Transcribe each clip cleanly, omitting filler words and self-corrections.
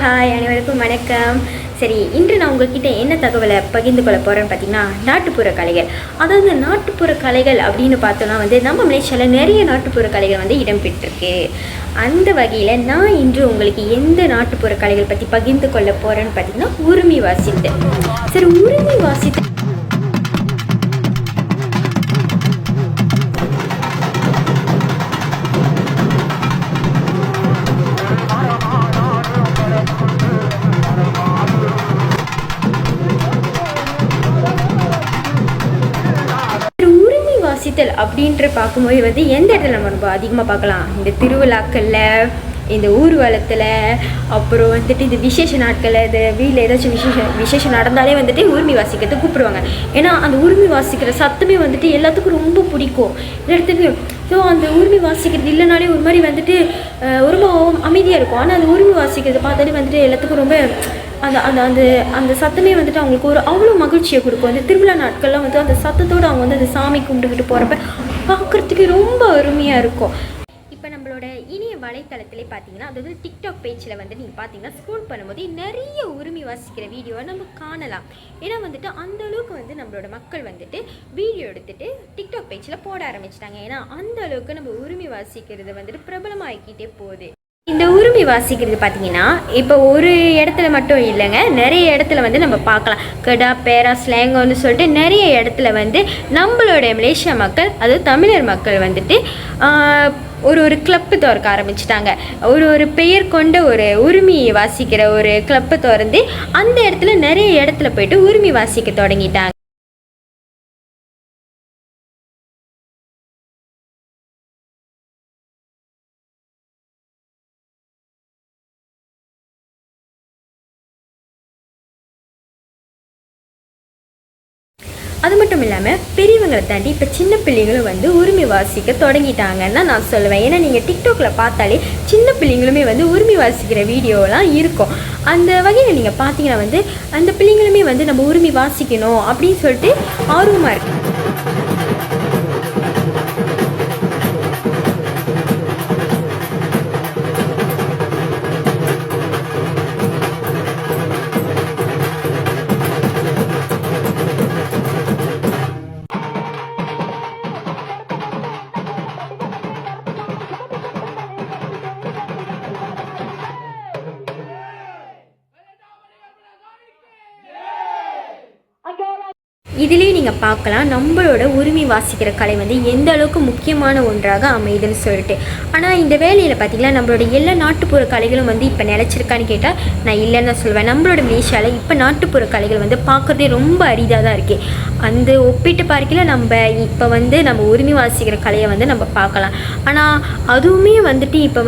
Hi அனைவருக்கும் வணக்கம். சரி, இன்று நான் உங்ககிட்ட என்ன தகவலை பகிர்ந்து கொள்ள போகிறேன்னு பார்த்தீங்கன்னா, நாட்டுப்புற கலைகள். அதாவது நாட்டுப்புற கலைகள் அப்படின்னு பார்த்தோன்னா நம்ம மலேசியாவில் நிறைய நாட்டுப்புற கலைகள் இடம்பெற்றிருக்கு. அந்த வகையில் நான் இன்று உங்களுக்கு எந்த நாட்டுப்புற கலைகள் பற்றி பகிர்ந்து கொள்ள போகிறேன்னு பார்த்தீங்கன்னா, உருமி வாசித்து. சரி, உருமி வாசித்து வாசித்தல் அப்படின்ற பார்க்கும்போது எந்த இடத்துல நம்ம ரொம்ப அதிகமாக பார்க்கலாம்? இந்த திருவிழாக்களில், இந்த ஊர்வலத்தில், அப்புறம் இந்த விசேஷ நாட்களில், இந்த வீட்டில் ஏதாச்சும் விசேஷம் நடந்தாலே உரிமை வாசிக்கிறதுக்கு கூப்பிடுவாங்க. ஏன்னா அந்த உரிமை வாசிக்கிற சத்தமே எல்லாத்துக்கும் ரொம்ப பிடிக்கும் இடத்துக்கு. ஸோ அந்த உரிமை வாசிக்கிறது இல்லைனாலே ஒரு மாதிரி ரொம்ப அமைதியாக இருக்கும். ஆனால் அந்த உரிமை வாசிக்கிறது பார்த்தாலே எல்லாத்துக்கும் ரொம்ப அந்த அந்த அந்த அந்த சத்தமே அவங்களுக்கு ஒரு அவ்வளோ மகிழ்ச்சியை கொடுக்கும். அந்த திருவிழா நாட்கள்லாம் அந்த சத்தத்தோடு அவங்க அந்த சாமி கும்பிட்டுக்கிட்டு போகிறப்ப பார்க்குறதுக்கு ரொம்ப அருமையாக இருக்கும். இப்போ நம்மளோட இணைய வலைத்தளத்திலே பார்த்தீங்கன்னா, அதாவது டிக்டாக் பேஜில் நீங்கள் பார்த்தீங்கன்னா, ஸ்க்ரோல் பண்ணும்போது நிறைய உரிமை வாசிக்கிற வீடியோவை நம்ம காணலாம். ஏன்னா அந்த அளவுக்கு நம்மளோட மக்கள் வீடியோ எடுத்துகிட்டு டிக்டாக் பேஜில் போட ஆரம்பிச்சிட்டாங்க. ஏன்னா அந்த அளவுக்கு நம்ம உரிமை வாசிக்கிறது பிரபலமாகிக்கிட்டே போகுது. இந்த உரிமை வாசிக்கிறது பார்த்தீங்கன்னா, இப்போ ஒரு இடத்துல மட்டும் இல்லைங்க, நிறைய இடத்துல நம்ம பார்க்கலாம். கடா, பேரா, ஸ்லேங்கோன்னு சொல்லிட்டு நிறைய இடத்துல நம்மளோட மலேசியா மக்கள், அதாவது தமிழர் மக்கள் ஒரு கிளப்பு திறக்க ஆரம்பிச்சிட்டாங்க. ஒரு பெயர் கொண்ட ஒரு உரிமை வாசிக்கிற ஒரு கிளப்பை திறந்து அந்த இடத்துல நிறைய இடத்துல போயிட்டு உரிமை வாசிக்க தொடங்கிட்டாங்க. அது மட்டும் இல்லாமல் பெரியவங்களை தாண்டி இப்போ சின்ன பிள்ளைங்களும் உரிமை வாசிக்க தொடங்கிட்டாங்கன்னு தான் நான் சொல்லுவேன். ஏன்னா நீங்கள் டிக்டாக்ல பார்த்தாலே சின்ன பிள்ளைங்களுமே உரிமை வாசிக்கிற வீடியோலாம் இருக்கும். அந்த வகையில் நீங்கள் பார்த்தீங்கன்னா அந்த பிள்ளைங்களுமே நம்ம உரிமை வாசிக்கணும் அப்படின்னு சொல்லிட்டு ஆர்வமாக இருக்கு. இதிலே நீங்கள் பார்க்கலாம் நம்மளோட உரிமை வாசிக்கிற கலை எந்த அளவுக்கு முக்கியமான ஒன்றாக அமையுதுன்னு சொல்லிட்டு. ஆனால் இந்த வேலையில் பார்த்திங்கன்னா நம்மளோட எல்லா நாட்டுப்புற கலைகளும் இப்போ நிலச்சிருக்கான்னு கேட்டால் நான் இல்லைன்னு தான் சொல்லுவேன். நம்மளோட மலேசியாவில் இப்போ நாட்டுப்புற கலைகள் பார்க்குறதே ரொம்ப அரிதாக தான் இருக்குது. அந்த ஒப்பிட்டு பார்க்கல நம்ம இப்போ நம்ம உரிமை வாசிக்கிற கலையை நம்ம பார்க்கலாம். ஆனால் அதுவுமே இப்போ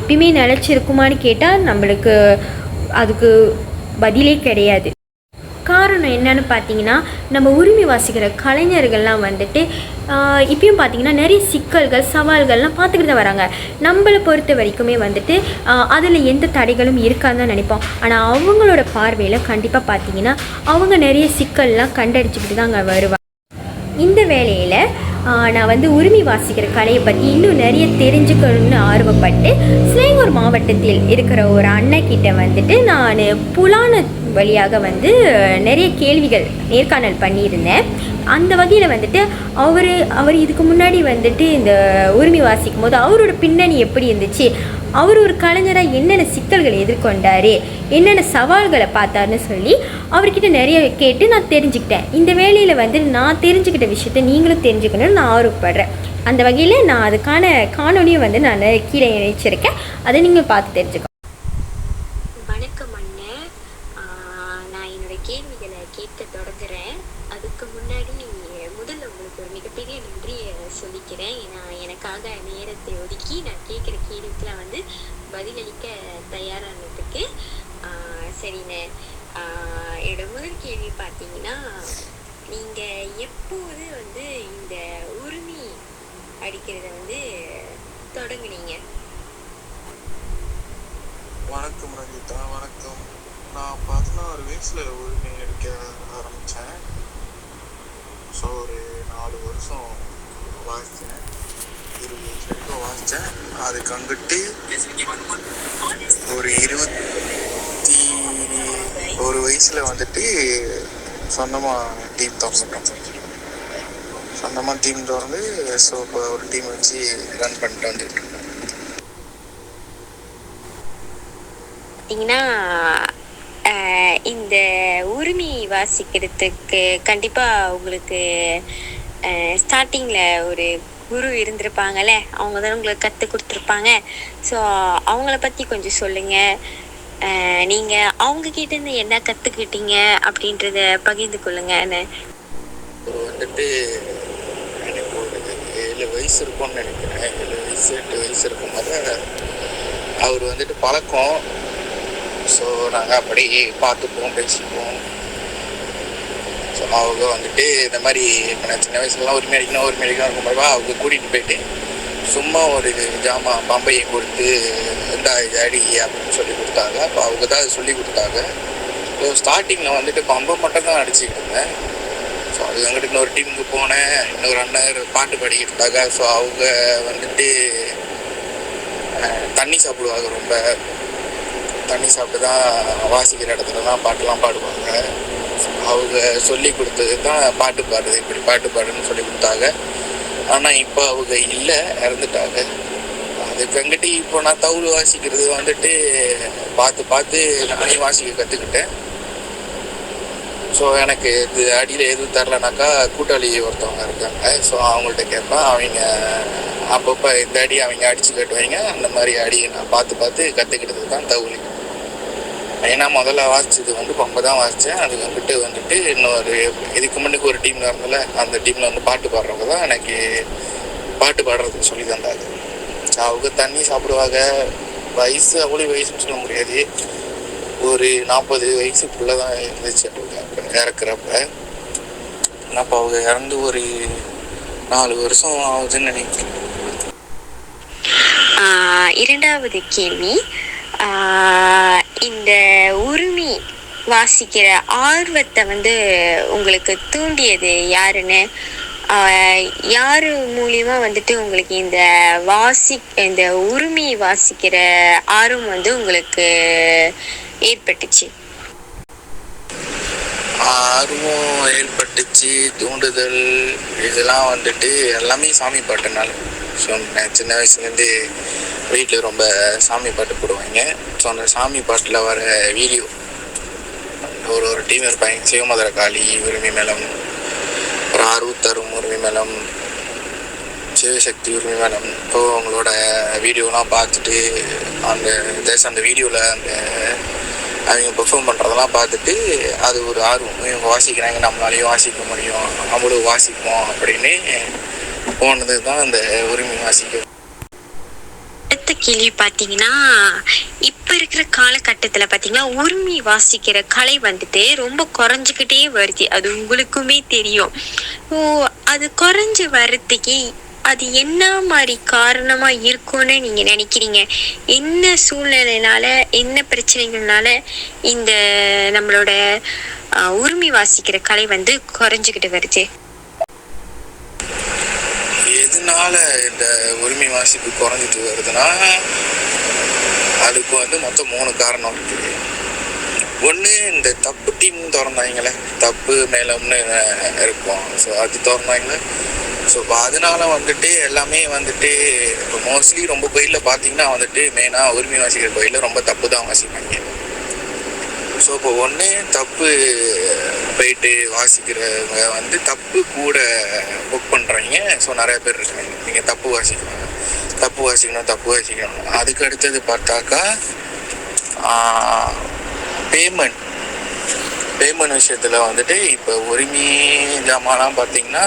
எப்பயுமே நிலச்சிருக்குமான்னு கேட்டால் நம்மளுக்கு அதுக்கு பதிலே கிடையாது. காரணம் என்னன்னு பார்த்தீங்கன்னா, நம்ம உரிமை வாசிக்கிற கலைஞர்கள்லாம் இப்பயும் பார்த்தீங்கன்னா நிறைய சிக்கல்கள், சவால்கள்லாம் பார்த்துக்கிட்டு தான் வராங்க. நம்மளை பொறுத்த வரைக்குமே அதில் எந்த தடைகளும் இருக்கான்னு தான் நினைப்போம். ஆனால் அவங்களோட பார்வையில் கண்டிப்பாக பார்த்தீங்கன்னா அவங்க நிறைய சிக்கல்லாம் கண்டடிச்சுக்கிட்டு தான் அங்கே வருவாங்க. இந்த வேலையில் நான் உரிமை வாசிக்கிற கலையை பற்றி இன்னும் நிறைய தெரிஞ்சுக்கணும்னு ஆர்வப்பட்டு ஸ்லேங்கூர் மாவட்டத்தில் இருக்கிற ஒரு அண்ணக்கிட்ட நான் புலான வழியாக நிறைய கேள்விகள் நேர்காணல் பண்ணியிருந்தேன். அந்த வகையில் அவர் இதுக்கு முன்னாடி இந்த உரிமை வாசிக்கும் போது அவரோட பின்னணி எப்படி இருந்துச்சு, அவர் ஒரு கலைஞராக என்னென்ன சிக்கல்களை எதிர்கொண்டார், என்னென்ன சவால்களை பார்த்தாருன்னு சொல்லி அவர்கிட்ட நிறைய கேட்டு நான் தெரிஞ்சுக்கிட்டேன். இந்த வேலையில் நான் தெரிஞ்சுக்கிட்ட விஷயத்த நீங்களும் தெரிஞ்சுக்கணும்னு நான் ஆர்வப்படுறேன். அந்த வகையில் நான் அதுக்கான காணொலியும் நான் கீழே இணைச்சிருக்கேன். அதை நீங்கள் பார்த்து தெரிஞ்சுக்கணும். வணக்கம் அண்ணே, நான் என்னோட கேள்விகளை கேட்க தொடங்குறேன். அதுக்கு முன்னாடி முதல்ல உங்களுக்கு ஒரு மிகப்பெரிய நன்றியை சொல்லிக்கிறேன். ஏன்னா எனக்காக நேரத்தை ஒதுக்கி நான் கேட்குற கேள்விக்கெலாம் பதிலளிக்க தயாரானதுக்கு. சரிண்ணே, என்னோட முதல் கேள்வி பார்த்தீங்கன்னா, நீங்கள் எப்போது இந்த உரிமை அடிக்கிறத தொடங்குனீங்க? வணக்கம் ரஞ்சிதா. வணக்கம். நான் 16 வயசில் உரிமை அடிக்க ஆரம்பித்தேன். ஸோ ஒரு 4 வருஷம் வாசித்தேன். வயசு வரைக்கும் வாசித்தேன். அதுக்கு வந்துட்டு ஒரு 21 வயசில் வந்துட்டு சொந்தமாக டீம் திறந்து ஸோ இப்போ ஒரு டீம் வச்சு ரன் பண்ணிட்டு வந்துட்டு இருக்கேன். பார்த்தீங்கன்னா இந்த உரிமை வாசிக்கிறதுக்கு கண்டிப்பாக உங்களுக்கு ஸ்டார்டிங்கில் ஒரு குரு இருந்திருப்பாங்கல்ல, அவங்க தான் உங்களுக்கு கற்றுக் கொடுத்துருப்பாங்க. ஸோ அவங்கள பற்றி கொஞ்சம் சொல்லுங்கள். நீங்கள் அவங்கக்கிட்டேருந்து என்ன கற்றுக்கிட்டீங்க அப்படின்றத பகிர்ந்து கொள்ளுங்கன்னு. ஒரு வந்துட்டு எனக்கு ஒரு 7 வயசு இருக்கும்னு நினைக்கிறேன். 7 வயசு 8 வயசு இருக்கும் போது அவர் வந்துட்டு பழக்கம். ஸோ நாங்கள் அப்படி பார்த்துப்போம், பேசிப்போம். ஸோ அவங்க வந்துட்டு இந்த மாதிரி இப்போ நான் சின்ன வயசுலலாம் உரிமை அடிக்கணும் இருக்கும்போது அவங்க கூட்டிகிட்டு போயிட்டு சும்மா ஒரு ஜாமான் பம்பையை கொடுத்து இந்த அடி அப்படின்னு சொல்லி கொடுத்தாங்க. அப்போ அவங்க தான் அது சொல்லி கொடுத்தாங்க. ஸோ ஸ்டார்டிங்கில் வந்துட்டு பம்பை மட்டும் தான் அடிச்சுக்கிட்டு இருந்தேன். ஸோ அது வந்துட்டு இன்னொரு டீமுக்கு போனேன். இன்னொரு அண்ணர் பாட்டு பாடிக்கிட்டு இருந்தாங்க. ஸோ அவங்க வந்துட்டு தண்ணி சாப்பிடுவாங்க. ரொம்ப தண்ணி சாப்பிட்டு தான் வாசிக்கிற இடத்துலலாம் பாட்டுலாம் பாடுவாங்க. அவங்க சொல்லி கொடுத்தது தான் பாட்டு பாடுறது, இப்படி பாட்டு பாடுன்னு சொல்லி கொடுத்தாங்க. ஆனால் இப்போ அவங்க இல்லை, இறந்துட்டாங்க. அதுக்கு வந்துட்டு இப்போ நான் தவுள் வாசிக்கிறது வந்துட்டு பார்த்து நானே வாசிக்க கற்றுக்கிட்டேன். ஸோ எனக்கு இது அடியில் எதுவும் தரலனாக்கா கூட்டாளி ஒருத்தவங்க இருக்காங்க. ஸோ அவங்கள்ட்ட கேட்பேன். அவங்க அப்பப்போ இந்த அடி அவங்க அடித்து கட்டுவாங்க. அந்த மாதிரி அடியை நான் பார்த்து கற்றுக்கிட்டது தான் தவுளி. ஏன்னா முதல்ல வாசிச்சது வந்து பம்பை தான் வாசித்தேன். அது வந்துட்டு இன்னொரு இதுக்கு முன்னுக்கு ஒரு டீமில் இருந்தல, அந்த டீமில் வந்து பாட்டு பாடுறவங்க தான் எனக்கு பாட்டு பாடுறதுக்கு சொல்லி தந்தாங்க. அவங்க தண்ணி சாப்பிடுவாங்க. வயசு அவ்வளோ வயசுன்னு சொல்ல முடியாது, ஒரு 40 வயசுக்குள்ளே தான் இருந்துச்சு அவங்க இறக்குறப்ப. அப்போ அவங்க இறந்து ஒரு 4 வருஷம் ஆகுதுன்னு நினைக்கிறேன். இரண்டாவது கேள்வி, இந்த உரிமை வாசிக்கிற ஆர்வத்தை உங்களுக்கு தூண்டியது யாருன்னு, யார் மூலியமா உங்களுக்கு இந்த உரிமை வாசிக்கிற ஆர்வம் உங்களுக்கு ஏற்பட்டுச்சு? ஆர்வம் ஏற்பட்டுச்சு, தூண்டுதல் இதெல்லாம் வந்துட்டு எல்லாமே சாமி பாட்டுனால. ஸோ நான் சின்ன வயசுலேருந்து வீட்டில் ரொம்ப சாமி பாட்டு போடுவாங்க. ஸோ அந்த சாமி பாட்டில் வர வீடியோ ஒரு டீம் இருப்பாங்க. சிவமதுர காளி உரிமை மேளம், ஒரு ஆர்வத்தரும் உரிமை மேளம், சிவசக்தி உரிமை மேளம். ஸோ அவங்களோட வீடியோலாம் பார்த்துட்டு அந்த வீடியோவில் அவங்க பெர்ஃபார்ம் பண்ணுறதெல்லாம் பார்த்துட்டு அது ஒரு ஆர்வம். இவங்க வாசிக்கிறாங்க, நம்மளாலையும் வாசிக்க முடியும், நம்மளும் வாசிப்போம் அப்படின்னு போனது தான் அந்த உரிமை வாசிக்க. அடுத்த கேள்வி பார்த்தீங்கன்னா, இப்போ இருக்கிற காலகட்டத்தில் பார்த்தீங்கன்னா உரிமை வாசிக்கிற கலை ரொம்ப குறைஞ்சிக்கிட்டே வருது. அது உங்களுக்குமே தெரியும். ஸோ அது குறைஞ்சி வர்றதுக்கு அது என்ன மாதிரி காரணமா இருக்கும்னு நீங்க நினைக்கிறீங்க? என்ன சூழ்நிலைனால, என்ன பிரச்சனைகள்னால இந்த நம்மளோட உரிமை வாசிக்கிற கலை குறைஞ்சிக்கிட்டு வருது? எதனால இந்த உரிமை வாசிப்பு குறைஞ்சிட்டு வருதுன்னா, அதுக்கு மொத்தம் 3 காரணம் இருக்குது. ஒன்று, இந்த தப்பு டீம் திறந்தாங்களே, தப்பு மேலம்னு இருக்கும். ஸோ அது திறந்தாங்களே. ஸோ இப்போ அதனால எல்லாமே இப்போ மோஸ்ட்லி ரொம்ப கோயிலில் பார்த்தீங்கன்னா மெயினாக உரிமை வாசிக்கிற கோயிலில் ரொம்ப தப்பு தான் வாசிப்பாங்க. ஸோ இப்போ ஒன்று, தப்பு போயிட்டு வாசிக்கிறவங்க தப்பு கூட புக் பண்ணுறாங்க. ஸோ நிறைய பேர் இருக்காங்க, நீங்கள் தப்பு வாசிக்கணும். அதுக்கு அடுத்தது பார்த்தாக்கா பேமெண்ட் விஷயத்தில் இப்போ உரிமை ஜாமான்லாம் பார்த்தீங்கன்னா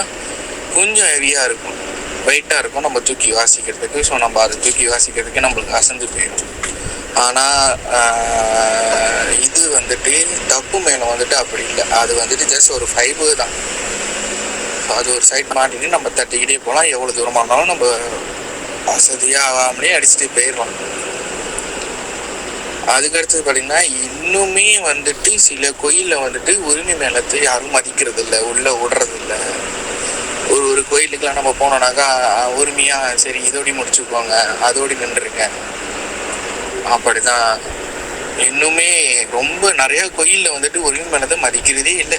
கொஞ்சம் ஹெவியாக இருக்கும், வெயிட்டாக இருக்கும் நம்ம தூக்கி வாசிக்கிறதுக்கு. ஸோ நம்ம அதை தூக்கி வாசிக்கிறதுக்கு நம்மளுக்கு அசந்து போயிடும். ஆனால் இது தப்பு மேலே அப்படி இல்லை. அது ஜஸ்ட் ஒரு ஃபைபர் தான். அது ஒரு சைட் மாட்டிட்டு நம்ம தட்டிக்கிட்டே போகலாம். எவ்வளோ தூரமாக இருந்தாலும் நம்ம வசதியாக ஆகாமலே அடிச்சுட்டு போயிடலாம். அதுக்கடுத்தது பார்த்தீங்கன்னா, இன்னுமே சில கோயிலில் உரிமை மேலத்தை யாரும் மதிக்கிறது இல்லை, உள்ளே விடுறது இல்லை. ஒரு ஒரு கோயிலுக்குலாம் நம்ம போனோம்னாக்கா உரிமையாக சரி இதோடி முடிச்சுக்குவாங்க, அதோடி நின்றுருங்க. அப்படிதான் இன்னுமே ரொம்ப நிறைய கோயிலில் வந்துட்டு உரிமை மேலதை மதிக்கிறதே இல்லை.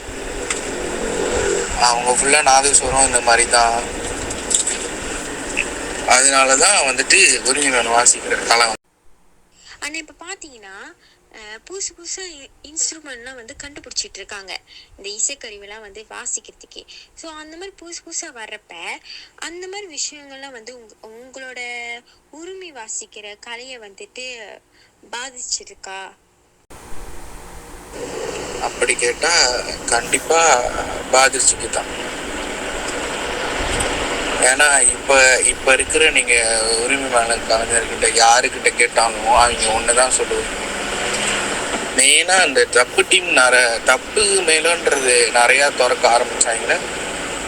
அவங்க ஃபுல்லாக நாதஸ்வரம் இந்த மாதிரி தான். அதனால தான் வந்துட்டு உரிமை மேலே வாசிக்கிற கலை. ஆனால் இப்போ பார்த்தீங்கன்னா புதுசு புதுசாக இன்ஸ்ட்ருமெண்ட்லாம் வந்து கண்டுபிடிச்சிட்டு இருக்காங்க, இந்த இசைக்கருவிலாம் வந்து வாசிக்கிறதுக்கே. ஸோ அந்த மாதிரி புதுசு புதுசாக வர்றப்ப அந்த மாதிரி விஷயங்கள்லாம் வந்து உங்களோட உரிமை வாசிக்கிற கலையை வந்துட்டு பாதிச்சிருக்கா? அப்படி கேட்டால் கண்டிப்பாக பாதிச்சுக்கு தான். ஏன்னா இப்போ இருக்கிற நீங்கள் உரிமை மேலே கலைஞர்கிட்ட யாருக்கிட்ட கேட்டாலும் அவங்க ஒன்று தான் சொல்லுவாங்க. மெயினாக அந்த தப்பு டீம் தப்பு மேலன்றது நிறையா திறக்க ஆரம்பித்தாங்க.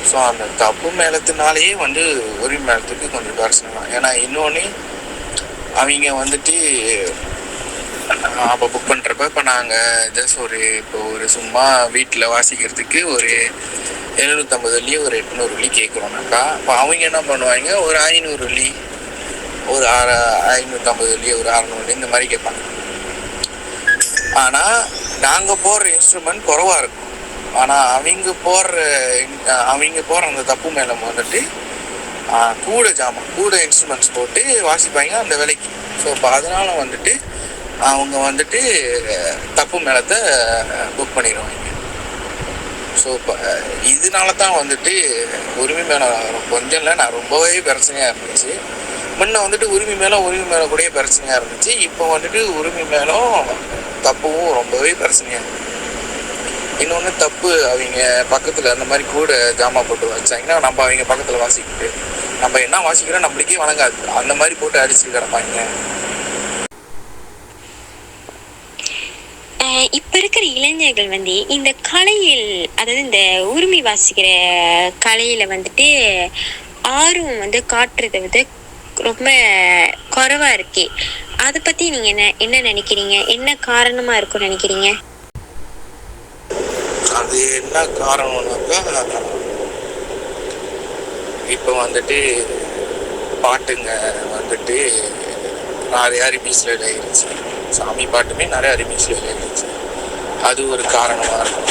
ஸோ அந்த தப்பு மேலத்தினாலேயே வந்து உரிமை மேலத்துக்கு கொஞ்சம் பிரச்சனை தான். ஏன்னா இன்னொன்று அவங்க வந்துட்டு அப்போ புக் பண்ணுறப்ப இப்போ நாங்கள் ஜஸ்ட் ஒரு சும்மா வீட்டில் வாசிக்கிறதுக்கு ஒரு 750 வெள்ளி ஒரு 800 வெள்ளி கேட்குறோம்னாக்கா இப்போ அவங்க என்ன பண்ணுவாங்க, ஒரு 500 வெள்ளி, ஒரு 550 வெள்ளி, ஒரு 600 வெள்ளி இந்த மாதிரி கேட்பாங்க. ஆனால் நாங்கள் போடுற இன்ஸ்ட்ருமெண்ட் குறவாக இருக்கும். ஆனால் அவங்க போடுற அந்த தப்பு மேலே வந்துட்டு கூட இன்ஸ்ட்ருமெண்ட்ஸ் போட்டு வாசிப்பாங்க அந்த விலைக்கு. ஸோ இப்போ அதனால வந்துட்டு அவங்க வந்துட்டு தப்பு மேலத்தை புக் பண்ணிடுவாங்க. ஸோ இப்போ இதனால தான் வந்துட்டு உரிமை மேலே கொஞ்சம் இல்லை, நான் ரொம்பவே பிரச்சனையாக இருந்துச்சு. முன்ன வந்துட்டு உரிமை மேலே கூட பிரச்சனையாக இருந்துச்சு. இப்போ வந்துட்டு உரிமை மேலும் தப்பும் ரொம்பவே பிரச்சனையாக இருக்குது. இன்னொன்று தப்பு அவங்க பக்கத்தில் அந்த மாதிரி கூட ஜாமான் போட்டு வச்சாங்கன்னா நம்ம அவங்க பக்கத்தில் வாசிக்கிட்டு நம்ம என்ன வாசிக்கிறோம் நம்மளுக்கே வழங்காது, அந்த மாதிரி போட்டு அடிச்சுட்டு கிடப்பாங்க. இப்போ இருக்கிற இளைஞர்கள் வந்து இந்த கலையில், அதாவது இந்த உரிமை வாசிக்கிற கலையில் வந்துட்டு ஆர்வம் வந்து காட்டுறது வந்து ரொம்ப குறைவாக இருக்கு. அதை பற்றி நீங்கள் என்ன நினைக்கிறீங்க? என்ன காரணமாக இருக்கும்னு நினைக்கிறீங்க? அது என்ன காரணம்னாக்கா இப்போ வந்துட்டு பாட்டுங்க வந்துட்டு நிறையா ரிமீஸில் ஆயிடுச்சு. சாமி பாட்டுமே நிறையா ரிமீஸில் ஆயிடுச்சு. அது ஒரு காரணமாக இருக்கும்.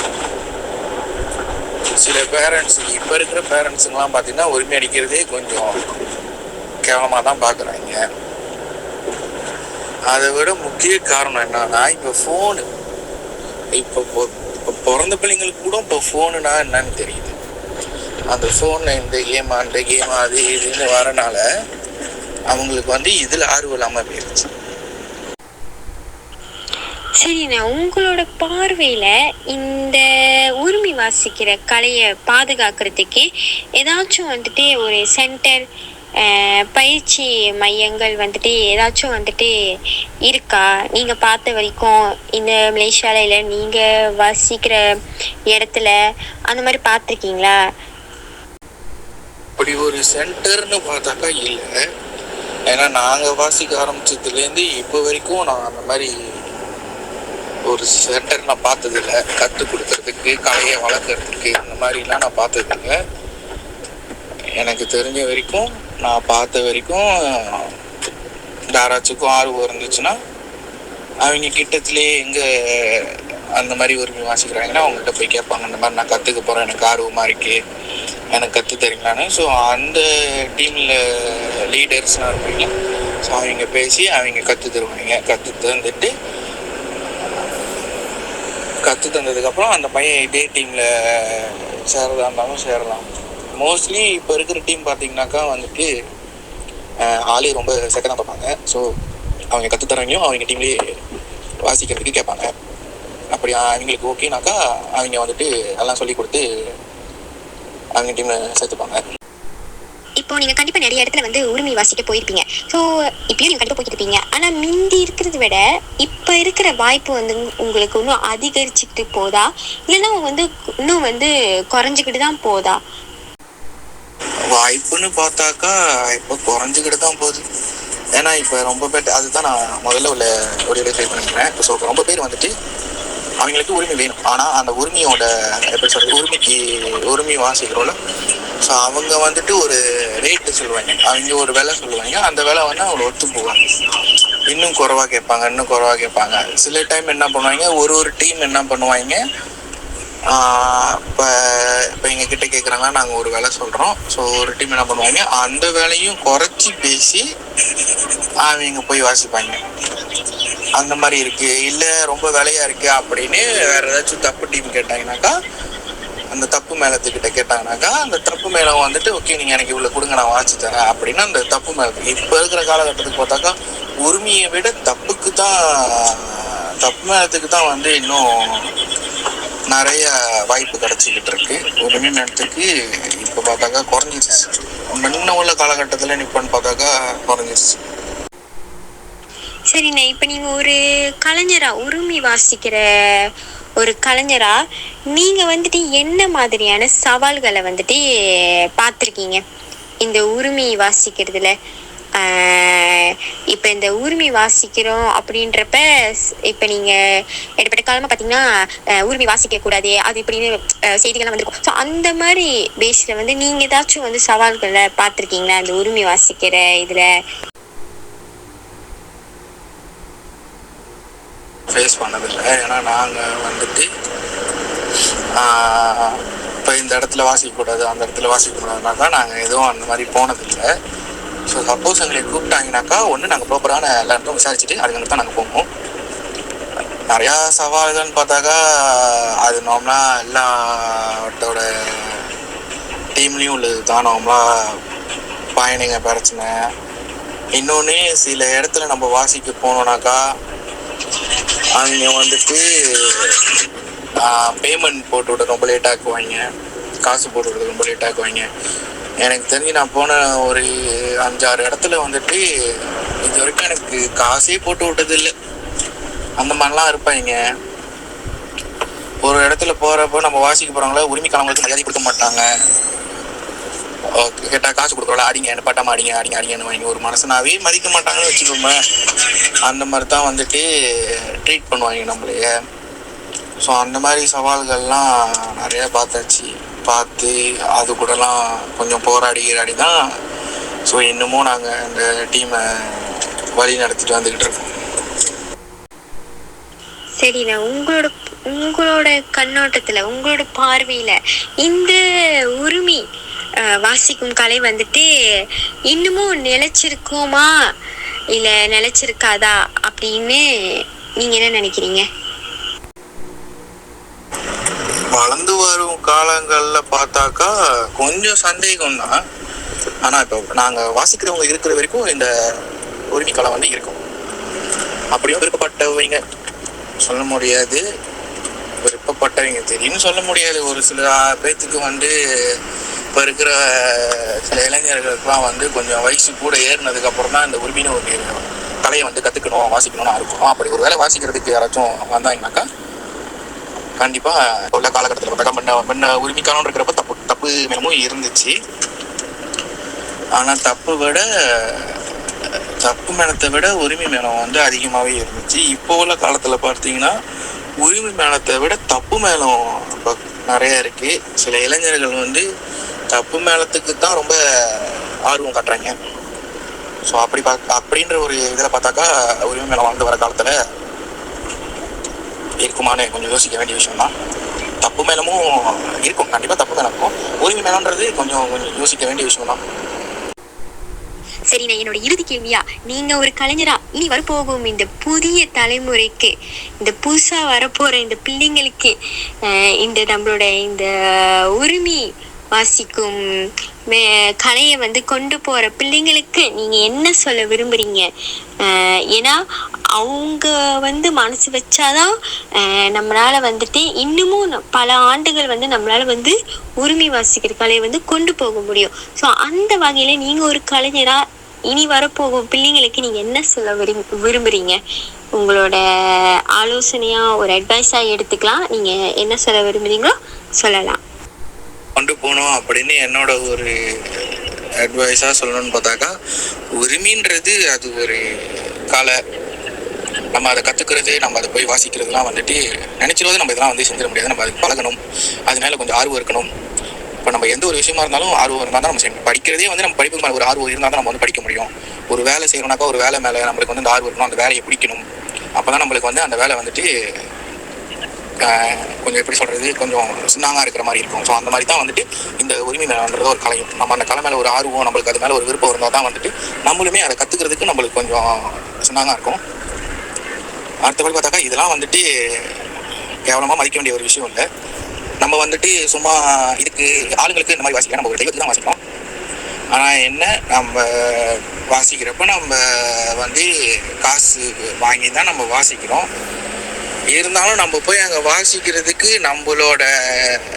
சில பேரண்ட்ஸ் இப்போ இருக்கிற பேரண்ட்ஸுங்கெலாம் பார்த்தீங்கன்னா உரிமை அடிக்கிறதே கொஞ்சம் கேவலமாக தான் பார்க்குறாங்க. அதை விட முக்கிய காரணம் என்னன்னா இப்போ ஃபோனு, இப்போ பிறந்த பிள்ளைங்களுக்கு கூட இப்போ ஃபோனுனா என்னன்னு தெரியுது. அந்த ஃபோனில் இந்த கேம் அந்த கேம் அது இதுன்னு வரனால அவங்களுக்கு வந்து இதில் ஆர்வம் இல்லாமல் போயிடுச்சு. சரிண்ணா, உங்களோட பார்வையில் இந்த உரிமை வாசிக்கிற கலையை பாதுகாக்கிறதுக்கு ஏதாச்சும் வந்துட்டு ஒரு சென்டர், பயிற்சி மையங்கள் வந்துட்டு ஏதாச்சும் வந்துட்டு இருக்கா? நீங்கள் பார்த்த வரைக்கும் இந்த மலேசியாவில் இல்லை நீங்கள் வாசிக்கிற இடத்துல அந்த மாதிரி பார்த்துருக்கீங்களா? அப்படி ஒரு சென்டர்னு பார்த்தாக்கா இல்லை. ஏன்னா நாங்கள் வாசிக்க ஆரம்பிச்சதுலேருந்து இப்போ வரைக்கும் நான் அந்த மாதிரி ஒரு சென்டர் நான் பார்த்ததில்லை. கற்றுக் கொடுக்கறதுக்கு, கலையை வளர்க்குறதுக்கு இந்த மாதிரிலாம் நான் பார்த்ததில்லை. எனக்கு தெரிஞ்ச வரைக்கும், நான் பார்த்த வரைக்கும் யாராச்சுக்கும் ஆர்வம் இருந்துச்சுன்னா அவங்க கிட்டத்துலேயே எங்கே அந்த மாதிரி உரிமை வாசிக்கிறாங்கன்னா அவங்கள்ட்ட போய் கேட்பாங்க, இந்த மாதிரி நான் கற்றுக்க போகிறேன், எனக்கு ஆர்வமாக இருக்கு, எனக்கு கற்றுத்தரீங்களான்னு. ஸோ அந்த டீமில் லீடர்ஸ்லாம் இருப்பீங்க. ஸோ அவங்க பேசி அவங்க கற்று தந்ததுக்கப்புறம் அந்த பையன் இதே டீமில் சேரதா இருந்தாலும் சேரலாம். மோஸ்ட்லி இப்போ இருக்கிற டீம் பார்த்தீங்கன்னாக்கா வந்துட்டு ஆளே ரொம்ப செக்க தான் பார்ப்பாங்க. ஸோ அவங்க கற்றுத்தரவங்களையும் அவங்க டீம்லேயே வாசிக்கிறதுக்கு கேட்பாங்க. அப்படி அவங்களுக்கு ஓகேனாக்கா அவங்க வந்துட்டு எல்லாம் சொல்லி கொடுத்து அவங்க டீமில் சேர்த்துப்பாங்க. இப்போ நீங்கள் கண்டிப்பாக நிறைய இடத்துல வந்து உரிமை வாசிக்க போயிருப்பீங்க. ஸோ இப்பயும் நீங்கள் கண்டிப்பாக போய்கிட்டு இருப்பீங்க. ஆனால் முந்தி இருக்கிறத விட இப்போ இருக்கிற வாய்ப்பு வந்து உங்களுக்கு இன்னும் அதிகரிச்சுக்கிட்டு போதா, இல்லைன்னா வந்து இன்னும் வந்து குறைஞ்சிக்கிட்டு தான் போதா? வாய்ப்புன்னு பார்த்தாக்கா இப்போ குறைஞ்சிக்கிட்டு தான் போகுது. ஏன்னா இப்போ ரொம்ப பேர், அதுதான் நான் முதல்ல ஒரு இடம் ட்ரை பண்ணிக்கிறேன். ஸோ ரொம்ப பேர் வந்துட்டு அவங்களுக்கு உரிமை வேணும். ஆனால் அந்த உரிமையோட எப்படி சொல்கிறது, உரிமை வாசிக்கிறோம்ல, ஸோ அவங்க வந்துட்டு ஒரு ரேட்டு சொல்லுவாங்க, அவங்க ஒரு விலை சொல்லுவாங்க. அந்த விலை வந்து அவங்க ஒத்து போவாங்க. இன்னும் குறைவா கேட்பாங்க. சில டைம் என்ன பண்ணுவாங்க, ஒரு டீம் என்ன பண்ணுவாங்க, இப்போ எங்ககிட்ட கேட்குறாங்கன்னா நாங்கள் ஒரு விலை சொல்கிறோம். ஸோ ஒரு டீம் என்ன பண்ணுவாங்க, அந்த விலையும் குறைச்சி பேசி அவங்க போய் வாசிப்பாங்க. அந்த மாதிரி இருக்குது. இல்லை ரொம்ப விலையாக இருக்குது அப்படின்னு வேறு ஏதாச்சும் தப்பு டீம் கேட்டாங்கனாக்கா, அந்த தப்பு மேளத்துக்கிட்ட கேட்டாங்கனாக்கா, அந்த தப்பு மேளம் வந்துட்டு ஓகே நீங்கள் எனக்கு இவ்வளோ கொடுங்க நான் வாசி தரேன் அப்படின்னு அந்த தப்பு மேளத்துக்கு இப்போ இருக்கிற காலகட்டத்துக்கு பார்த்தாக்கா உரிமையை விட தப்பு மேளத்துக்கு தான் வந்து இன்னும் நிறைய வாய்ப்பு கிடைச்சிக்கிட்டு இருக்கு. உரிமை மேளத்துக்கு இப்போ பார்த்தாக்கா குறைஞ்சிருச்சு. முன்ன உள்ள காலகட்டத்தில் இப்போன்னு பார்த்தாக்கா குறைஞ்சிருச்சு. சரிண்ணே, இப்போ நீங்கள் ஒரு கலைஞரா, உரிமை வாசிக்கிற ஒரு கலைஞரா நீங்க வந்துட்டு என்ன மாதிரியான சவால்களை வந்துட்டு பார்த்துருக்கீங்க இந்த உரிமை வாசிக்கிறதுல? இப்போ இந்த உரிமை வாசிக்கிறோம் அப்படின்றப்ப இப்போ நீங்கள் இடப்பட்ட காலமாக பார்த்தீங்கன்னா உரிமை வாசிக்கக்கூடாது அது இப்படின்னு செய்திகள்லாம் வந்திருக்கும். ஸோ அந்த மாதிரி பேஸில் வந்து நீங்கள் ஏதாச்சும் வந்து சவால்களை பார்த்துருக்கீங்களா இந்த உரிமை வாசிக்கிற இதில்? ஃபேஸ் பண்ணதில்லை. ஏன்னா நாங்கள் வந்துட்டு இப்போ இந்த இடத்துல வாசிக்கக்கூடாது அந்த இடத்துல வாசிக்கக்கூடாதுனாக்கா நாங்கள் எதுவும் அந்த மாதிரி போனதில்லை. ஸோ சப்போஸ் எங்களை கூப்பிட்டாங்கனாக்கா ஒன்று நாங்கள் ப்ராப்பரான எல்லா இடத்தையும் விசாரிச்சுட்டு அதுக்கு தான் நாங்கள் போவோம். நிறையா சவால்கள்னு பார்த்தாக்கா அது நார்மலாக எல்லாத்தோட டீம்லேயும் உள்ளது தான். நார்மலாக பயணிங்க பிரச்சனை. இன்னொன்று சில இடத்துல நம்ம வாசிக்க போனோம்னாக்கா அவங்க வந்துட்டு பேமெண்ட் போட்டு விட ரொம்ப லேட் ஆக்குவாங்க, காசு போட்டு விட ரொம்ப லேட் ஆக்குவாங்க. எனக்கு தெரிஞ்சு நான் போன ஒரு 5-6 இடத்துல வந்துட்டு இது வரைக்கும் எனக்கு காசே போட்டு விட்டதில்லை. அந்த மாதிரிலாம் இருப்பாங்க. ஒரு இடத்துல போகிறப்போ நம்ம வாசிக்க போகிறவங்கள உரிமைக்காரங்களுக்கு மரியாதை கொடுக்க மாட்டாங்க. கேட்டால் காசு கொடுக்குறோம்ல, அடிங்க என்ன பட்டாமல் அடிங்கன்னு வாங்கி ஒரு மனசனாவே மதிக்க மாட்டாங்கன்னு வச்சுக்கோங்க. அந்த மாதிரி தான் வந்துட்டு ட்ரீட் பண்ணுவாங்க நம்மளைய. ஸோ அந்த மாதிரி சவால்கள்லாம் நிறையா பார்த்து அது கூடலாம் கொஞ்சம் போராடி தான் ஸோ இன்னமும் நாங்கள் அந்த டீமை வழி நடத்திட்டு வந்துக்கிட்டு இருக்கோம். சரிண்ணா, உங்களோட கண்ணோட்டத்தில், உங்களோட பார்வையில் இந்த உரிமை வாசிக்கும் கலை வந்துட்டு இன்னமும் நிலைச்சிருக்குமா இல்லை நிலைச்சிருக்காதா அப்படின்னு நீங்கள் என்ன நினைக்கிறீங்க? வளர்ந்து வரும் காலங்களில் பார்த்தாக்கா கொஞ்சம் சந்தேகம் தான். ஆனால் இப்போ நாங்கள் வாசிக்கிறவங்க இருக்கிற வரைக்கும் இந்த உரிமை கலை வந்து இருக்கும். அப்படியும் விருப்பப்பட்டவங்க சொல்ல முடியாது, விருப்பப்பட்டவங்க தெரியும்னு சொல்ல முடியாது. ஒரு சில பேர்த்துக்கு வந்து இப்போ இருக்கிற சில இளைஞர்களுக்கெல்லாம் வந்து கொஞ்சம் வயசு கூட ஏறினதுக்கப்புறம் தான் இந்த உரிமையான ஒரு கலையை வந்து கற்றுக்கணும் வாசிக்கணும்னு இருக்கும். அப்படி ஒரு வேலை வாசிக்கிறதுக்கு யாராச்சும் வந்தாங்கனாக்கா கண்டிப்பாக உள்ள காலகட்டத்தில் பார்த்தாக்கா முன்ன உரிமைக்காலம் இருக்கிறப்ப தப்பு மேலமும் இருந்துச்சு. ஆனால் தப்பு மேளத்தை விட உரிமை மேளம் வந்து அதிகமாகவே இருந்துச்சு. இப்போ உள்ள காலத்தில் பார்த்தீங்கன்னா உரிமை மேளத்தை விட தப்பு மேளம் இப்போ நிறையா இருக்குது. சில இளைஞர்கள் வந்து தப்பு மேளத்துக்கு தான் ரொம்ப ஆர்வம் காட்டுறாங்க. ஸோ அப்படின்ற ஒரு இதில் பார்த்தாக்கா உரிமை மேளம் வாழ்ந்து வர காலத்தில் இருக்குமானு கொஞ்சம் யோசிக்க வேண்டிய விஷயம் தான். தப்பு மேளமும் இருக்கும், கண்டிப்பாக தப்பு மேளமும். உரிமை மேளம்ன்றது கொஞ்சம் யோசிக்க வேண்டிய விஷயம் தான். சரிண்ணா, என்னோட இறுதி கேள்வியா, நீங்க ஒரு கலைஞரா இனி வரப்போகும் இந்த புதிய தலைமுறைக்கு, இந்த புதுசா வரப்போற இந்த பிள்ளைங்களுக்கு, இந்த நம்மளோட இந்த உரிமை வாசிக்கும் கலையை வந்து கொண்டு போற பிள்ளைங்களுக்கு நீங்க என்ன சொல்ல விரும்புறீங்க? ஏன்னா அவங்க வந்து மனசு வச்சாதான் நம்மளால வந்துட்டு இன்னமும் பல ஆண்டுகள் வந்து நம்மளால வந்து உரிமை வாசிக்கிற கலையை வந்து கொண்டு போக முடியும். ஸோ அந்த வகையில நீங்க ஒரு கலைஞரா இனி வரப்போகும் பிள்ளைங்களுக்கு நீங்க என்ன சொல்ல விரும்புறீங்க? உங்களோட ஆலோசனையா ஒரு அட்வைஸா எடுத்துக்கலாம். நீங்க என்ன சொல்ல விரும்புறீங்களோ சொல்லலாம். கொண்டு போகணும் அப்படின்னு என்னோட ஒரு அட்வைஸாக சொல்லணும்னு பார்த்தாக்கா, உரிமைன்றது அது ஒரு கலை. நம்ம அதை கற்றுக்கிறது, நம்ம அதை போய் வாசிக்கிறதுலாம் வந்துட்டு நினச்சிருவது நம்ம இதெல்லாம் வந்து செஞ்சிட முடியாது. நம்ம அதுக்கு பழகணும், அது மேலே கொஞ்சம் ஆர்வம் இருக்கணும். இப்போ நம்ம எந்த ஒரு விஷயமா இருந்தாலும் ஆர்வம் இருந்தால் தான் நம்ம செய்யணும். படிக்கிறதே வந்து நம்ம படிப்புக்கு மேலே ஒரு ஆர்வம் இருந்தால் தான் நம்ம வந்து படிக்க முடியும். ஒரு வேலை செய்யணும்னாக்கா ஒரு வேலை மேலே நம்மளுக்கு வந்து அந்த ஆர்வம் இருக்கணும், அந்த வேலையை பிடிக்கணும். அப்போ தான் நம்மளுக்கு வந்து அந்த வேலை வந்துட்டு கொஞ்சம் எப்படி சொல்கிறது, கொஞ்சம் சின்னாங்க இருக்கிற மாதிரி இருக்கும். ஸோ அந்த மாதிரி தான் வந்துட்டு இந்த உரிமை மேலன்றது ஒரு கலையும். நம்ம அந்த கலை மேலே ஒரு ஆர்வம், நம்மளுக்கு அது மேலே ஒரு விருப்பம் இருந்தால் தான் வந்துட்டு நம்மளுமே அதை கற்றுக்கிறதுக்கு நம்மளுக்கு கொஞ்சம் சின்னாங்க இருக்கும். அடுத்தபடி பார்த்தாக்கா இதெல்லாம் வந்துட்டு கேவலமாக மதிக்க வேண்டிய ஒரு விஷயம் இல்லை. நம்ம வந்துட்டு சும்மா இதுக்கு ஆளுங்களுக்கு இந்த மாதிரி வாசிக்கலாம், நம்ம ஒரு தெய்வத்துக்கு தான் வாசிக்கிறோம். ஆனால் என்ன, நம்ம வாசிக்கிறப்ப நம்ம வந்து காசு வாங்கி தான் நம்ம வாசிக்கிறோம். இருந்தாலும் நம்ம போய் அங்கே வாசிக்கிறதுக்கு நம்மளோட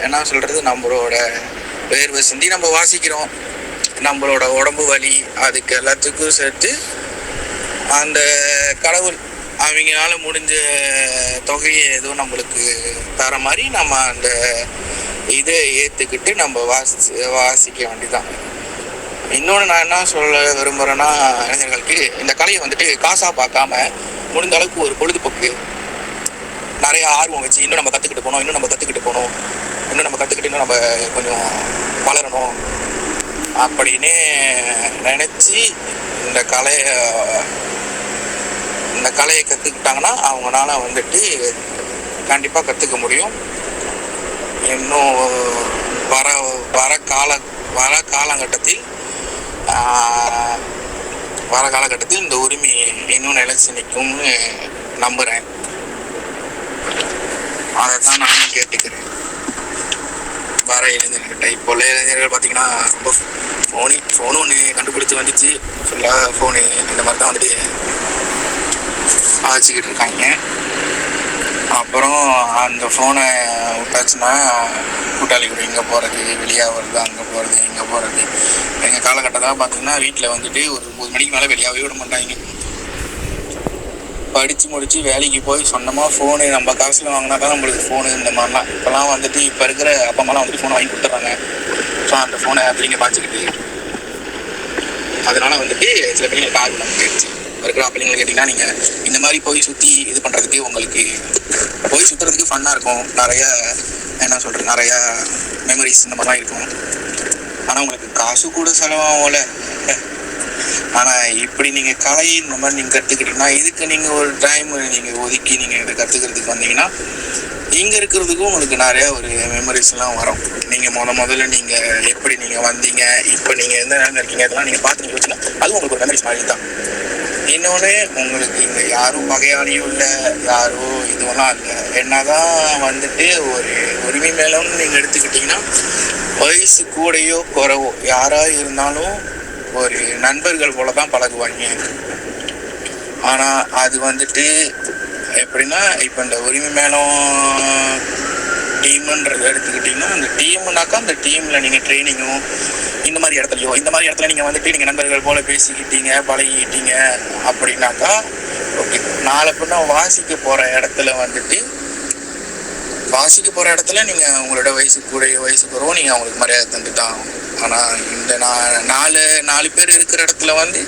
என்ன சொல்கிறது, நம்மளோட வேர்வை சிந்தி நம்ம வாசிக்கிறோம். நம்மளோட உடம்பு வலி அதுக்கு எல்லாத்துக்கும் சேர்த்து அந்த கடவுள் அவங்களால முடிஞ்ச தொகையை எதுவும் நம்மளுக்கு தர மாதிரி நம்ம அந்த இதை ஏற்றுக்கிட்டு நம்ம வாசிக்க வேண்டியதான். இன்னொன்று நான் என்ன சொல்ல விரும்புகிறேன்னா, இளைஞர்களுக்கு இந்த கலையை வந்துட்டு காசாக பார்க்காம முடிந்த அளவுக்கு ஒரு பொழுதுபோக்கு நிறைய ஆர்வம் வச்சு இன்னும் நம்ம கற்றுக்கிட்டு போகணும், இன்னும் நம்ம கற்றுக்கிட்டு இன்னும் நம்ம கொஞ்சம் வளரணும் அப்படின்னு நினச்சி இந்த கலையை கற்றுக்கிட்டாங்கன்னா அவங்களால வந்துட்டு கண்டிப்பாக கற்றுக்க முடியும். இன்னும் வர காலகட்டத்தில் இந்த உரிமை இன்னும் நிலைச்சு நிற்கும்னு நம்புகிறேன். அதை தான் நானும் கேட்டுக்கிறேன் வர இளைஞர்கிட்ட. இப்போ உள்ள இளைஞர்கள் பார்த்தீங்கன்னா ரொம்ப ஃபோனு ஒன்று கண்டுபிடிச்சி வந்துச்சு. ஃபுல்லாக ஃபோனு இந்த மாதிரி தான் வந்துட்டு வச்சுக்கிட்டு இருக்காங்க. அப்புறம் அந்த ஃபோனை விட்டாச்சுன்னா கூட்டாளி கூட இங்கே போகிறது, வெளியாக வருது, அங்கே போகிறது, இங்கே போகிறது. எங்கள் காலகட்டத்தில் பார்த்தீங்கன்னா வீட்டில் வந்துட்டு ஒரு 9 மணிக்கு மேலே வெளியாகவே விட மாட்டாங்க. படித்து முடித்து வேலைக்கு போய் சொன்னமாக ஃபோனு நம்ம காசில் வாங்கினா தான் நம்மளுக்கு ஃபோனு இந்த மாதிரிலாம். இப்போலாம் வந்துட்டு இப்போ இருக்கிற அப்பா அம்மாலாம் வந்துட்டு ஃபோனை வாங்கி கொடுத்துட்றாங்க. ஸோ அந்த ஃபோனை அப்படிங்க பார்த்துக்கிட்டு அதனால் வந்துட்டு சில பிள்ளைங்களுக்கு ஆர்வம் போயிடுச்சு. இருக்கிற பிள்ளைங்களை கேட்டிங்கன்னா நீங்கள் இந்த மாதிரி போய் சுற்றி இது பண்ணுறதுக்கு உங்களுக்கு போய் சுற்றுறதுக்கு ஃபன்னாக இருக்கும். நிறையா என்ன சொல்கிறது, நிறையா மெமரிஸ் இந்த மாதிரிலாம் இருக்கும். ஆனால் உங்களுக்கு காசு கூட செலவாகும்ல. ஆனால் இப்படி நீங்கள் கலை இந்த மாதிரி நீங்கள் கற்றுக்கிட்டீங்கன்னா இதுக்கு நீங்கள் ஒரு டைம் நீங்கள் ஒதுக்கி நீங்கள் இதை கற்றுக்கிறதுக்கு வந்தீங்கன்னா இங்கே இருக்கிறதுக்கும் உங்களுக்கு நிறையா ஒரு மெமரிஸ்லாம் வரும். நீங்கள் முதல்ல நீங்கள் எப்படி நீங்கள் வந்தீங்க, இப்போ நீங்கள் எந்த நேரம் இருக்கீங்க, இதெல்லாம் நீங்கள் பார்த்து வச்சுன்னா அதுவும் உங்களுக்கு ஒரு மெமரிஸ் மாதிரி தான். இன்னொன்று, உங்களுக்கு இங்கே யாரும் பகையாளியும் இல்லை, யாரும் இதுவெல்லாம் இல்லை. என்னதான் வந்துட்டு ஒரு உரிமை மேலன்னு நீங்கள் எடுத்துக்கிட்டிங்கன்னா வயசு கூடையோ குறைவோ யாராக இருந்தாலும் ஒரு நண்பர்கள் போல தான் பழகுவாங்க. ஆனால் அது வந்துட்டு எப்படின்னா, இப்போ இந்த உரிமை மேலும் டீமுன்றதை எடுத்துக்கிட்டிங்கன்னா அந்த டீமுனாக்கா அந்த டீமில் நீங்கள் ட்ரைனிங்கும் இந்த மாதிரி இடத்துல நீங்கள் வந்துட்டு நீங்கள் நண்பர்கள் போல் பேசிக்கிட்டீங்க, பழகிக்கிட்டீங்க அப்படின்னாக்கா ஓகே. நாளை பின்னா வாசிக்க போகிற இடத்துல நீங்கள் உங்களோட வயசு குறவும் நீங்கள் அவங்களுக்கு மரியாதை தந்துட்டாங்க. ஆனால் இந்த 4 பேர் இருக்கிற இடத்துல வந்து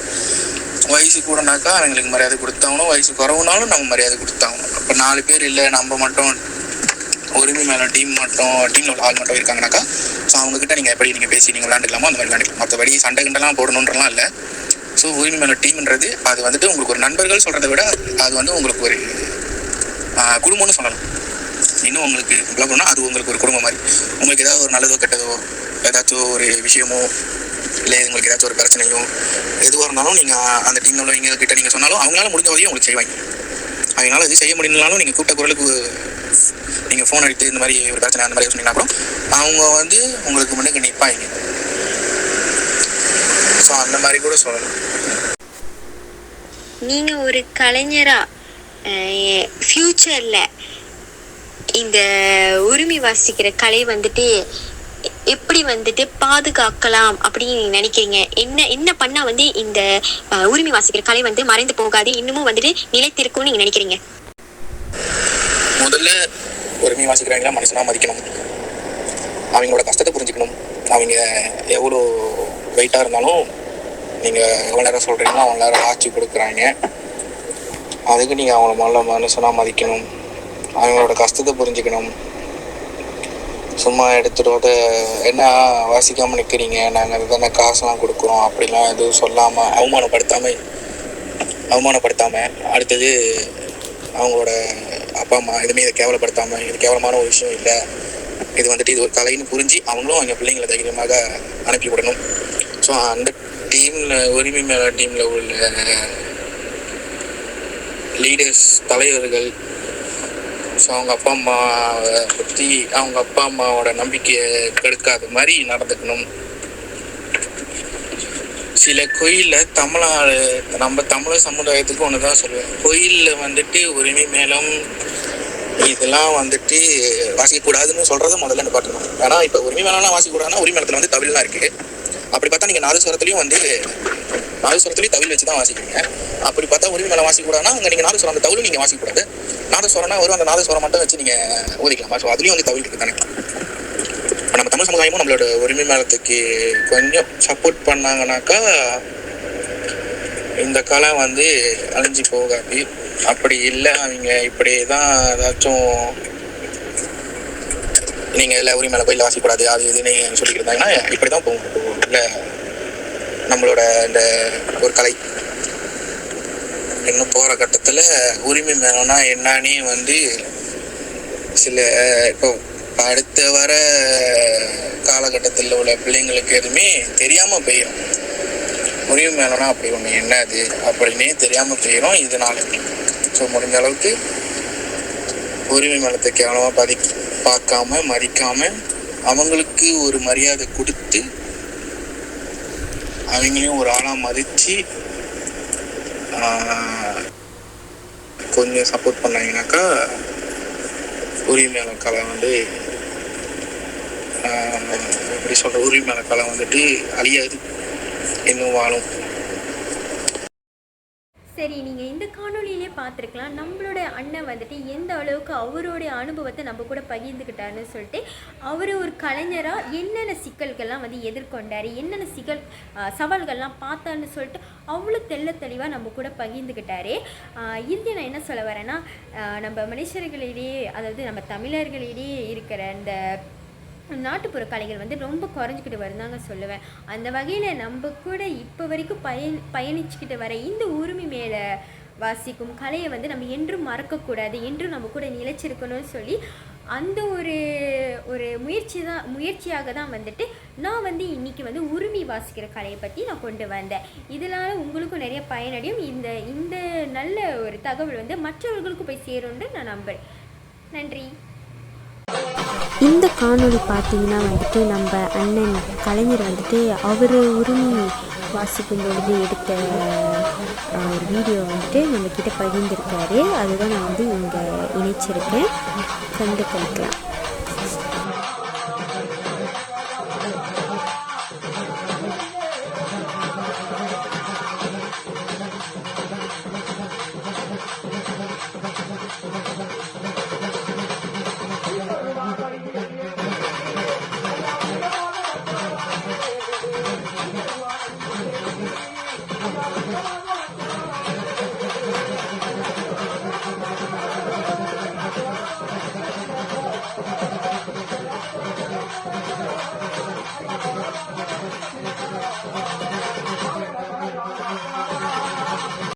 வயசு கூடனாக்கா அவங்களுக்கு மரியாதை கொடுத்தாகணும், வயசு குறவுனாலும் நம்ம மரியாதை கொடுத்தாகணும். அப்போ 4 பேர் இல்லை, நம்ம மட்டும் உரிமை மேலே டீமில் உள்ள ஆள் மட்டும் இருக்காங்கனாக்கா ஸோ அவங்கக்கிட்ட நீங்கள் எப்படி நீங்கள் பேசி நீங்கள் விளையாண்டுக்கலாமோ அந்த மாதிரி விளையாண்டுக்கலாம். மற்றபடி சண்டை கண்டெல்லாம் போடணுன்றலாம் இல்லை. ஸோ உரிமை மேலே டீம்ன்றது அது வந்துட்டு உங்களுக்கு ஒரு நண்பர்கள் சொல்கிறத விட அது வந்து உங்களுக்கு ஒரு குடும்பம்னு சொல்லலாம். இன்னும் உங்களுக்கு இப்பெல்லாம் போனால் அது உங்களுக்கு ஒரு குடும்பம் மாதிரி. உங்களுக்கு ஏதாவது ஒரு நல்லதோ கெட்டதோ ஏதாச்சும் ஒரு விஷயமோ இல்லை உங்களுக்கு ஏதாச்சும் ஒரு பிரச்சனையோ எதுவாக இருந்தாலும் நீங்கள் அந்த டீமில் உள்ளவங்க கிட்ட நீங்கள் சொன்னாலும் அவங்களால முடிஞ்ச வரையும் உங்களுக்கு செய்வாங்க. அதனால இது செய்ய முடியலனாலும் நீங்கள் கூப்பிட்ட குரலுக்கு நீங்கள் ஃபோன் அடித்து இந்த மாதிரி ஒரு பிரச்சனை அந்த மாதிரி சொன்னீங்கன்னா கூட அவங்க வந்து உங்களுக்கு முன்னுக்கு நிற்பாங்க. ஸோ அந்த மாதிரி கூட சொல்லலாம். நீங்கள் ஒரு கலைஞராக ஃப்யூச்சரில் இந்த உரிமை வாசிக்கிற கலை வந்துட்டு எப்படி வந்துட்டு பாதுகாக்கலாம் அப்படின்னு நீங்க நினைக்கிறீங்க? என்ன பண்ணா வந்து இந்த உரிமை வாசிக்கிற கலை வந்து மறைந்து போகாது, இன்னமும் வந்துட்டு நிலைத்திருக்கும்னு நீங்க நினைக்கிறீங்க? முதல்ல உரிமை வாசிக்கிறவங்கள மனுஷனா மதிக்கணும், அவங்களோட கஷ்டத்தை புரிஞ்சுக்கணும். அவங்க எவ்வளோ வெயிட்டாக இருந்தாலும் நீங்கள் எவ்வளோ நேரம் சொல்கிறீங்களோ அவ்வளோ நேரம் ஆட்சி கொடுக்குறாங்க. அதுக்கு நீங்கள் அவங்கள மனுஷனா மதிக்கணும், அவங்களோட கஷ்டத்தை புரிஞ்சுக்கணும். சும்மா எடுத்துகிட்டு வந்து என்ன வாசிக்காமல் நிற்கிறீங்க, நாங்கள் தானே காசுலாம் கொடுக்குறோம் அப்படிலாம் எதுவும் சொல்லாமல் அவமானப்படுத்தாமல் அடுத்தது அவங்களோட அப்பா அம்மா எதுவுமே இதை கேவலப்படுத்தாமல், இது கேவலமான ஒரு விஷயம் இல்லை, இது வந்துட்டு இது ஒரு கலைன்னு புரிஞ்சு அவங்களும் அவங்க பிள்ளைங்களை தைரியமாக அனுப்பி விடணும். ஸோ அந்த டீமில் உரிமை மேலே டீமில் உள்ள லீடர்ஸ் தலைவர்கள் ஸோ அவங்க அப்பா அம்மாவை பற்றி அவங்க அப்பா அம்மாவோட நம்பிக்கையை கெடுக்காத மாதிரி நடந்துக்கணும். சில கோயிலில் நம்ம தமிழ் சமுதாயத்துக்கு ஒன்று தான் சொல்லுவேன், கோயிலில் வந்துட்டு உரிமை மேளம் இதெல்லாம் வந்துட்டு வாசிக்கக்கூடாதுன்னு சொல்கிறத முதல்ல நிப்பாட்டணும். ஏன்னா இப்போ உரிமை மேளம்லாம் வாசிக்கக்கூடாதுன்னா உரிமை மேளத்தில் வந்து தவிழ்லாம் இருக்குது. அப்படி பார்த்தா நீங்கள் நாதஸ்வரத்துலையும் தவில் வச்சு தான் வாசிக்கிறீங்க. அப்படி பார்த்தா உரிமை மேளம் வாசிக்கக்கூடாதுன்னா அங்கே நீங்கள் நாதஸ்வரம் அந்த தவிலும் நீங்கள் வாசிக்கக்கூடாது. நாதஸ்வரம்னா வரும், அந்த நாதஸ்வரம் மட்டும் வச்சு நீங்கள் ஊதிக்கலாமா? ஸோ அதுலேயும் வந்து தவில் இருக்குது தானே. நம்ம தமிழ் சமுதாயமும் நம்மளோட உரிமை மேளத்துக்கு கொஞ்சம் சப்போர்ட் பண்ணாங்கனாக்கா இந்த கலை வந்து அழிஞ்சு போகாது. அப்படி இல்லை அவங்க இப்படி தான் ஏதாச்சும் நீங்கள் இல்லை உரிமை மேலே போய் வாசிக்கூடாது அது இதுன்னு சொல்லிக்கிட்டு இருந்தாங்கன்னா இப்படி தான் போகும். இல்லை நம்மளோட இந்த ஒரு கலை இன்னும் போகிற கட்டத்தில் உரிமை மேலம்னா என்னன்னே வந்து சில இப்போ அடுத்த வர காலகட்டத்தில் உள்ள பிள்ளைங்களுக்கு எதுவுமே தெரியாமல் போயிடும். உரிமை மேலம்னா அப்படி ஒன்று என்னது அப்படின்னே தெரியாமல் போயிடும் இதனால. ஸோ முடிஞ்ச அளவுக்கு உரிமை மேலத்தை கேவலமாக பார்க்காம மதிக்காம அவங்களுக்கு ஒரு மரியாதை கொடுத்து அவங்களையும் ஒரு ஆளாக மதித்து கொஞ்சம் சப்போர்ட் பண்ணாங்கனாக்கா உரிமை மேல கலை வந்து எப்படி சொல்கிற உரிமை மேல கலை வந்துட்டு அழியாது, இன்னும் வாழும். சரி, நீங்கள் இந்த காணொலியிலே பார்த்துருக்கலாம் நம்மளோட அண்ணன் வந்துட்டு எந்த அளவுக்கு அவருடைய அனுபவத்தை நம்ம கூட பகிர்ந்துக்கிட்டாருன்னு சொல்லிட்டு, அவர் ஒரு கலைஞராக என்னென்ன சிக்கல்கள்லாம் வந்து எதிர்கொண்டார், என்னென்ன சவால்கள்லாம் பார்த்தான்னு சொல்லிட்டு அவ்வளோ தெளிவாக நம்ம கூட பகிர்ந்துக்கிட்டாரு. இது நான் என்ன சொல்ல வரேன்னா, நம்ம மனுஷர்களிடையே அதாவது நம்ம தமிழர்களிடையே இருக்கிற அந்த நாட்டுப்புற கலைகள் வந்து ரொம்ப குறைஞ்சிக்கிட்டு வருந்தாங்க சொல்லுவேன். அந்த வகையில் நம்ம கூட இப்போ வரைக்கும் பயணிச்சுக்கிட்டு வர இந்த உரிமை மேலே வாசிக்கும் கலையை வந்து நம்ம என்றும் மறக்கக்கூடாது, என்றும் நம்ம கூட நிலைச்சிருக்கணும்னு சொல்லி அந்த ஒரு முயற்சியாக தான் வந்துட்டு நான் வந்து இன்றைக்கி வந்து உரிமை வாசிக்கிற கலையை பற்றி நான் கொண்டு வந்தேன். இதனால் உங்களுக்கும் நிறைய பயனடையும். இந்த நல்ல ஒரு தகவல் வந்து மற்றவர்களுக்கும் போய் சேரும்னு நான் நம்புகிறேன். நன்றி. இந்த காணொளி பார்த்தீங்கன்னா வந்துட்டு நம்ம அண்ணன் கலைஞர் வந்துட்டு அவர் உரிமை வாசிக்கும் பொழுது எடுத்த ஒரு வீடியோ வந்துட்டு நம்மக்கிட்ட பகிர்ந்திருக்காரு. அதுதான் நான் வந்து இங்கே இணைச்சிருக்கேன், கண்டு கழிக்கலாம்.